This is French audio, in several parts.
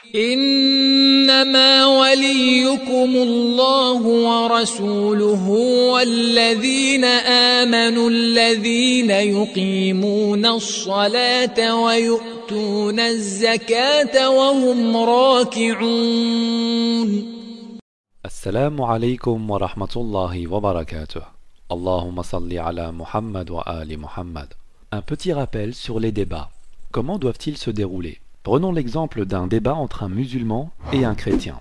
إنما وليكم الله ورسوله والذين آمنوا الذين يقيمون الصلاة ويؤتون الزكاة وهم راكعون. Assalamu alaikum wa rahmatullahi wa barakatuh. Allahumma salli ala Muhammad wa ali Muhammad. Un petit rappel sur les débats. Comment doivent-ils se dérouler? Prenons l'exemple d'un débat entre un musulman et un chrétien.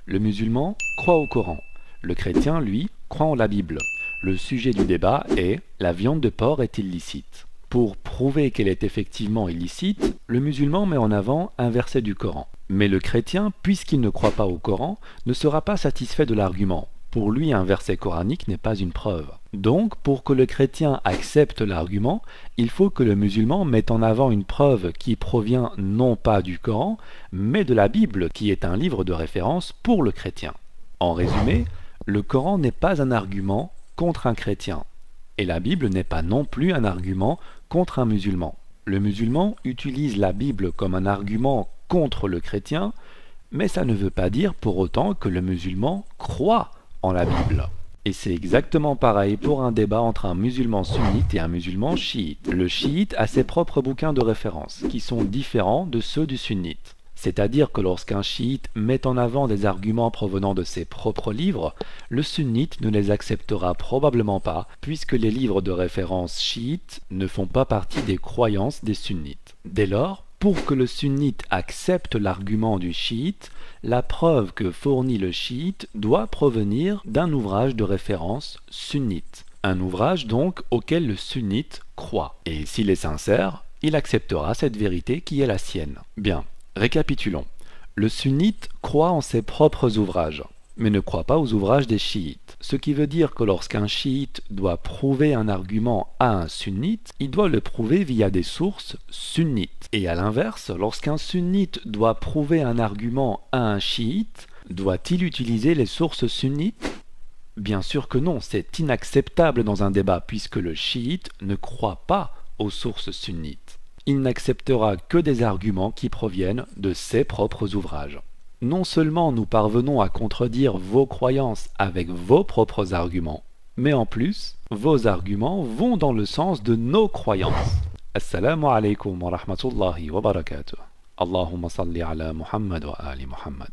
Le musulman croit au Coran. Le chrétien, lui, croit en la Bible. Le sujet du débat est « La viande de porc est-il licite ?» Pour prouver qu'elle est effectivement illicite, le musulman met en avant un verset du Coran. Mais le chrétien, puisqu'il ne croit pas au Coran, ne sera pas satisfait de l'argument. Pour lui, un verset coranique n'est pas une preuve. Donc, pour que le chrétien accepte l'argument, il faut que le musulman mette en avant une preuve qui provient non pas du Coran, mais de la Bible, qui est un livre de référence pour le chrétien. En résumé, le Coran n'est pas un argument contre un chrétien. Et la Bible n'est pas non plus un argument contre un musulman. Le musulman utilise la Bible comme un argument contre le chrétien, mais ça ne veut pas dire pour autant que le musulman croit en la Bible. Et c'est exactement pareil pour un débat entre un musulman sunnite et un musulman chiite. Le chiite a ses propres bouquins de référence, qui sont différents de ceux du sunnite. C'est-à-dire que lorsqu'un chiite met en avant des arguments provenant de ses propres livres, le sunnite ne les acceptera probablement pas, puisque les livres de référence chiites ne font pas partie des croyances des sunnites. Dès lors, pour que le sunnite accepte l'argument du chiite, la preuve que fournit le chiite doit provenir d'un ouvrage de référence sunnite. Un ouvrage donc auquel le sunnite croit. Et s'il est sincère, il acceptera cette vérité qui est la sienne. Bien. Récapitulons. Le sunnite croit en ses propres ouvrages, mais ne croit pas aux ouvrages des chiites. Ce qui veut dire que lorsqu'un chiite doit prouver un argument à un sunnite, il doit le prouver via des sources sunnites. Et à l'inverse, lorsqu'un sunnite doit prouver un argument à un chiite, doit-il utiliser les sources sunnites? Bien sûr que non, c'est inacceptable dans un débat puisque le chiite ne croit pas aux sources sunnites. Il n'acceptera que des arguments qui proviennent de ses propres ouvrages. Non seulement nous parvenons à contredire vos croyances avec vos propres arguments, mais en plus, vos arguments vont dans le sens de nos croyances. Assalamu alaikum wa rahmatullahi wa barakatuh. Allahumma salli ala Muhammad wa ali Muhammad.